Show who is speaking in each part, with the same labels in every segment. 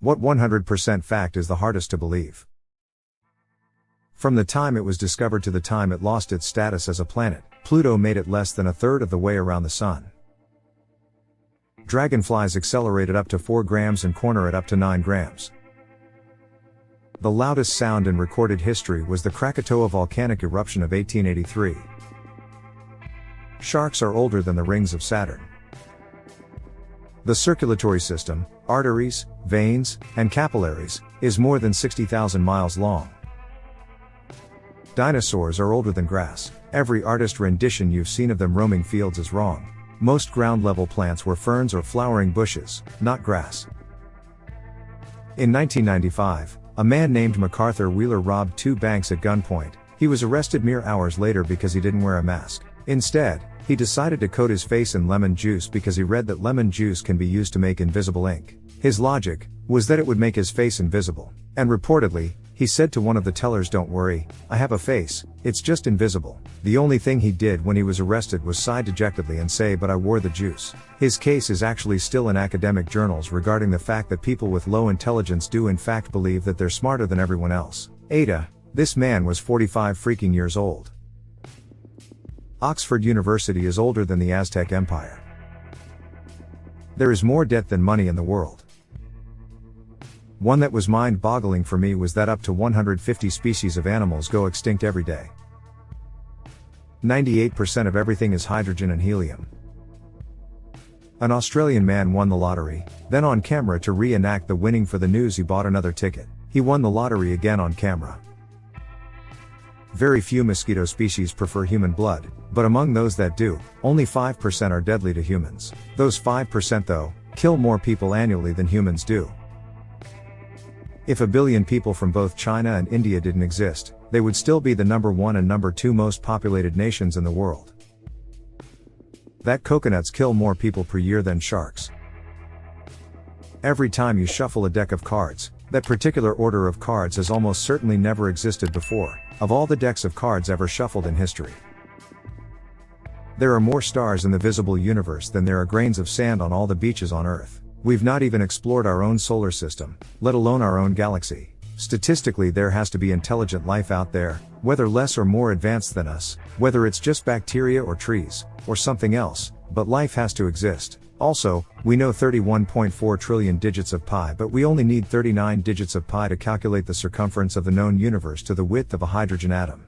Speaker 1: What 100% fact is the hardest to believe? From the time it was discovered to the time it lost its status as a planet, Pluto made it less than a third of the way around the Sun. Dragonflies accelerate at up to 4 grams and corner at up to 9 grams. The loudest sound in recorded history was the Krakatoa volcanic eruption of 1883. Sharks are older than the rings of Saturn. The circulatory system, arteries, veins, and capillaries, is more than 60,000 miles long. Dinosaurs are older than grass. Every artist rendition you've seen of them roaming fields is wrong. Most ground-level plants were ferns or flowering bushes, not grass. In 1995, a man named MacArthur Wheeler robbed 2 banks at gunpoint. He was arrested mere hours later because he didn't wear a mask. Instead, he decided to coat his face in lemon juice because he read that lemon juice can be used to make invisible ink. His logic was that it would make his face invisible. And reportedly, he said to one of the tellers, "Don't worry, I have a face, it's just invisible." The only thing he did when he was arrested was sigh dejectedly and say, "But I wore the juice." His case is actually still in academic journals regarding the fact that people with low intelligence do in fact believe that they're smarter than everyone else. Ada, this man was 45 freaking years old. Oxford University is older than the Aztec Empire. There is more debt than money in the world. One that was mind-boggling for me was that up to 150 species of animals go extinct every day. 98% of everything is hydrogen and helium. An Australian man won the lottery, then on camera to reenact the winning for the news he bought another ticket. He won the lottery again on camera. Very few mosquito species prefer human blood, but among those that do, only 5% are deadly to humans. Those 5% though, kill more people annually than humans do. If a billion people from both China and India didn't exist, they would still be the number 1 and number 2 most populated nations in the world. That coconuts kill more people per year than sharks. Every time you shuffle a deck of cards, that particular order of cards has almost certainly never existed before, of all the decks of cards ever shuffled in history. There are more stars in the visible universe than there are grains of sand on all the beaches on Earth. We've not even explored our own solar system, let alone our own galaxy. Statistically, there has to be intelligent life out there, whether less or more advanced than us, whether it's just bacteria or trees, or something else, but life has to exist. Also, we know 31.4 trillion digits of pi, but we only need 39 digits of pi to calculate the circumference of the known universe to the width of a hydrogen atom.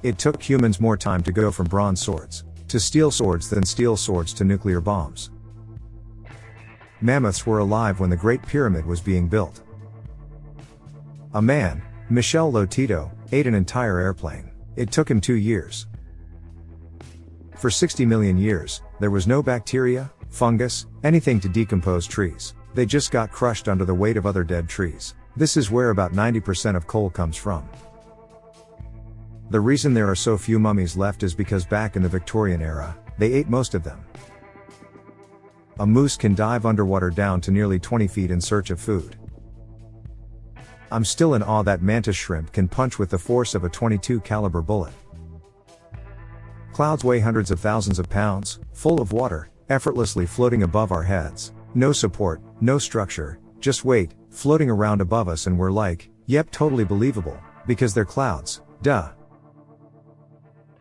Speaker 1: It took humans more time to go from bronze swords to steel swords than steel swords to nuclear bombs. Mammoths were alive when the Great Pyramid was being built. A man, Michel Lotito, ate an entire airplane. It took him 2 years. For 60 million years, there was no bacteria, fungus, anything to decompose trees. They just got crushed under the weight of other dead trees. This is where about 90% of coal comes from. The reason there are so few mummies left is because back in the Victorian era, they ate most of them. A moose can dive underwater down to nearly 20 feet in search of food. I'm still in awe that mantis shrimp can punch with the force of a .22 caliber bullet. Clouds weigh hundreds of thousands of pounds, full of water, effortlessly floating above our heads. No support, no structure, just weight, floating around above us, and we're like, yep, totally believable, because they're clouds, duh.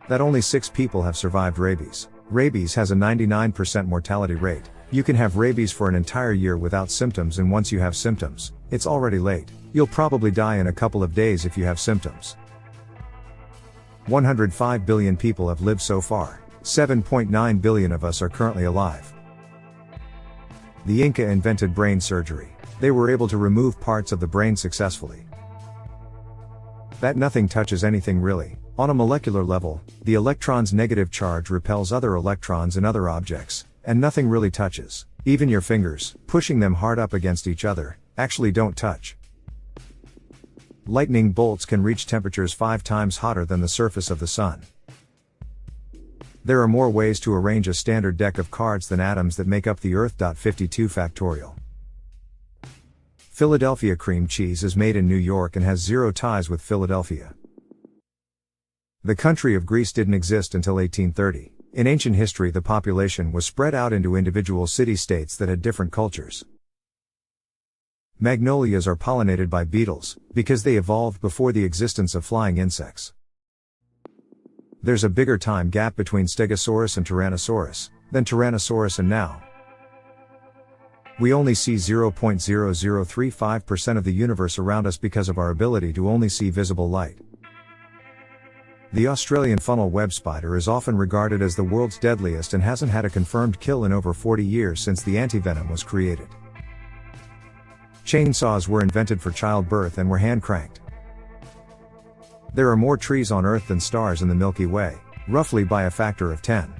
Speaker 1: That only 6 people have survived rabies. Rabies has a 99% mortality rate. You can have rabies for an entire year without symptoms, and once you have symptoms, it's already late. You'll probably die in a couple of days if you have symptoms. 105 billion people have lived so far. 7.9 billion of us are currently alive. The Inca invented brain surgery. They were able to remove parts of the brain successfully. That nothing touches anything really. On a molecular level, the electron's negative charge repels other electrons in other objects, and nothing really touches. Even your fingers, pushing them hard up against each other, actually don't touch. Lightning bolts can reach temperatures 5 times hotter than the surface of the sun. There are more ways to arrange a standard deck of cards than atoms that make up the Earth. 52 factorial. Philadelphia cream cheese is made in New York and has 0 ties with Philadelphia. The country of Greece didn't exist until 1830. In ancient history, the population was spread out into individual city-states that had different cultures. Magnolias are pollinated by beetles, because they evolved before the existence of flying insects. There's a bigger time gap between Stegosaurus and Tyrannosaurus than Tyrannosaurus and now. We only see 0.0035% of the universe around us because of our ability to only see visible light. The Australian funnel web spider is often regarded as the world's deadliest and hasn't had a confirmed kill in over 40 years since the antivenom was created. Chainsaws were invented for childbirth and were hand-cranked. There are more trees on Earth than stars in the Milky Way, roughly by a factor of 10.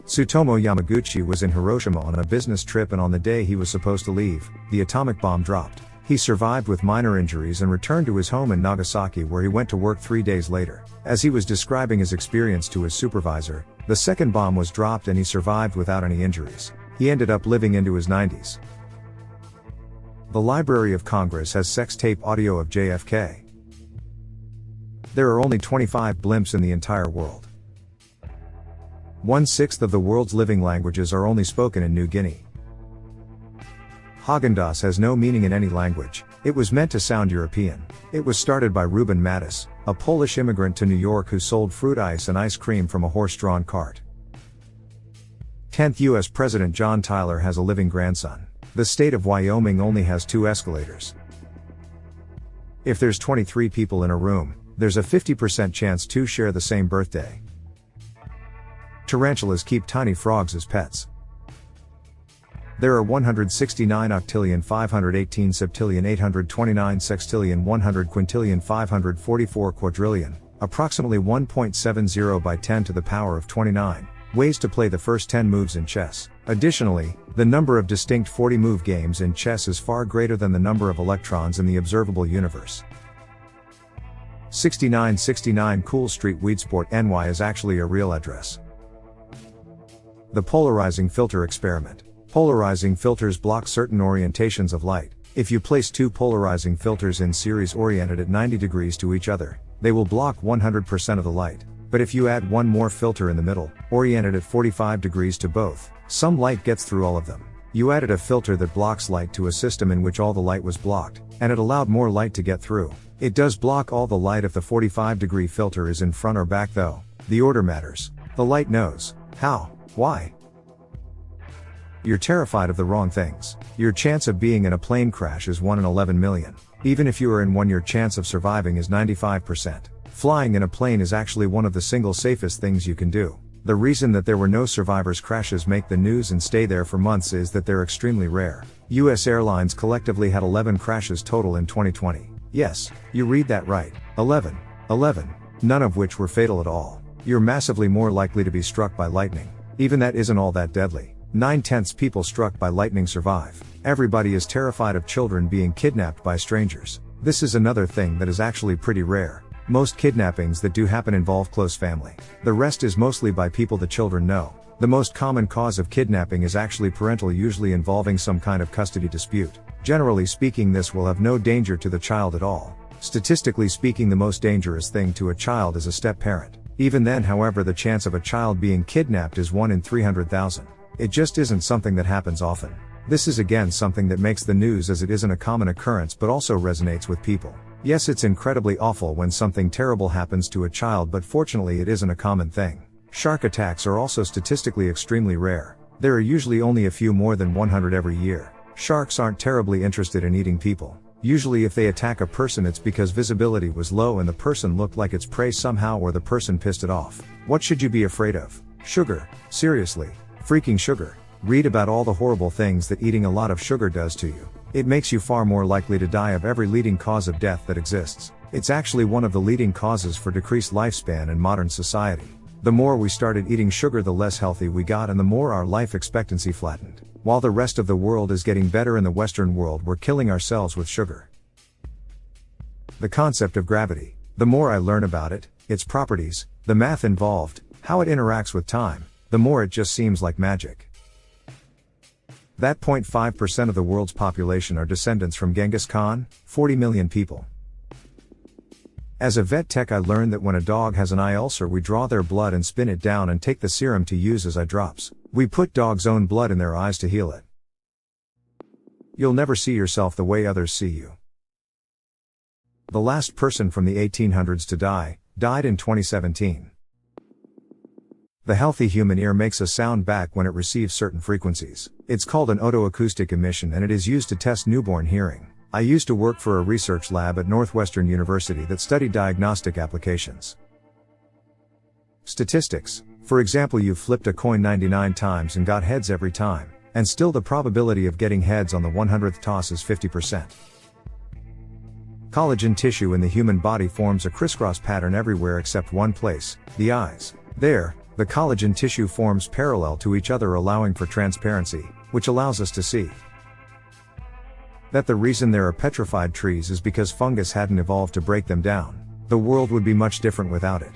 Speaker 1: Tsutomu Yamaguchi was in Hiroshima on a business trip, and on the day he was supposed to leave, the atomic bomb dropped. He survived with minor injuries and returned to his home in Nagasaki, where he went to work 3 days later. As he was describing his experience to his supervisor, the second bomb was dropped and he survived without any injuries. He ended up living into his 90s. The Library of Congress has sex tape audio of JFK. There are only 25 blimps in the entire world. 1/6 of the world's living languages are only spoken in New Guinea. Haagen-Dazs has no meaning in any language. It was meant to sound European. It was started by Reuben Mattis, a Polish immigrant to New York who sold fruit ice and ice cream from a horse-drawn cart. 10th U.S. President John Tyler has a living grandson. The state of Wyoming only has 2 escalators. If there's 23 people in a room, there's a 50% chance 2 share the same birthday. Tarantulas keep tiny frogs as pets. There are 169 octillion 518 septillion 829 sextillion 100 quintillion 544 quadrillion, approximately 1.70 by 10 to the power of 29, ways to play the first 10 moves in chess. Additionally, the number of distinct 40-move games in chess is far greater than the number of electrons in the observable universe. 6969 Cool Street Weedsport NY is actually a real address. The polarizing filter experiment. Polarizing filters block certain orientations of light. If you place 2 polarizing filters in series oriented at 90 degrees to each other, they will block 100% of the light. But if you add one more filter in the middle, oriented at 45 degrees to both, some light gets through all of them. You added a filter that blocks light to a system in which all the light was blocked, and it allowed more light to get through. It does block all the light if the 45-degree filter is in front or back though. The order matters. The light knows. How? Why? You're terrified of the wrong things. Your chance of being in a plane crash is 1 in 11 million. Even if you are in one, your chance of surviving is 95%. Flying in a plane is actually one of the single safest things you can do. The reason that there were no survivors crashes make the news and stay there for months is that they're extremely rare. US airlines collectively had 11 crashes total in 2020. Yes, you read that right. 11. None of which were fatal at all. You're massively more likely to be struck by lightning. Even that isn't all that deadly. 9/10 people struck by lightning survive. Everybody is terrified of children being kidnapped by strangers. This is another thing that is actually pretty rare. Most kidnappings that do happen involve close family. The rest is mostly by people the children know. The most common cause of kidnapping is actually parental, usually involving some kind of custody dispute. Generally speaking, this will have no danger to the child at all. Statistically speaking, the most dangerous thing to a child is a step-parent. Even then, however, the chance of a child being kidnapped is 1 in 300,000. It just isn't something that happens often. This is again something that makes the news, as it isn't a common occurrence but also resonates with people. Yes, it's incredibly awful when something terrible happens to a child, but fortunately it isn't a common thing. Shark attacks are also statistically extremely rare. There are usually only a few more than 100 every year. Sharks aren't terribly interested in eating people. Usually if they attack a person, it's because visibility was low and the person looked like its prey somehow, or the person pissed it off. What should you be afraid of? Sugar. Seriously. Freaking sugar. Read about all the horrible things that eating a lot of sugar does to you. It makes you far more likely to die of every leading cause of death that exists. It's actually one of the leading causes for decreased lifespan in modern society. The more we started eating sugar, the less healthy we got and the more our life expectancy flattened. While the rest of the world is getting better, in the Western world we're killing ourselves with sugar. The concept of gravity. The more I learn about it, its properties, the math involved, how it interacts with time, the more it just seems like magic. That 0.5% of the world's population are descendants from Genghis Khan, 40 million people. As a vet tech, I learned that when a dog has an eye ulcer, we draw their blood and spin it down and take the serum to use as eye drops. We put dog's own blood in their eyes to heal it. You'll never see yourself the way others see you. The last person from the 1800s to die, died in 2017. The healthy human ear makes a sound back when it receives certain frequencies. It's called an otoacoustic emission and it is used to test newborn hearing. I used to work for a research lab at Northwestern University that studied diagnostic applications. Statistics. For example, you've flipped a coin 99 times and got heads every time, and still the probability of getting heads on the 100th toss is 50%. Collagen tissue in the human body forms a crisscross pattern everywhere except one place, the eyes. There, the collagen tissue forms parallel to each other, allowing for transparency, which allows us to see. That the reason there are petrified trees is because fungus hadn't evolved to break them down. The world would be much different without it.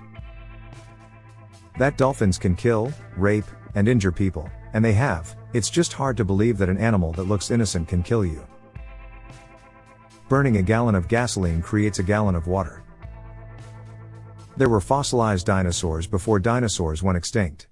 Speaker 1: That dolphins can kill, rape, and injure people, and they have. It's just hard to believe that an animal that looks innocent can kill you. Burning a gallon of gasoline creates a gallon of water. There were fossilized dinosaurs before dinosaurs went extinct.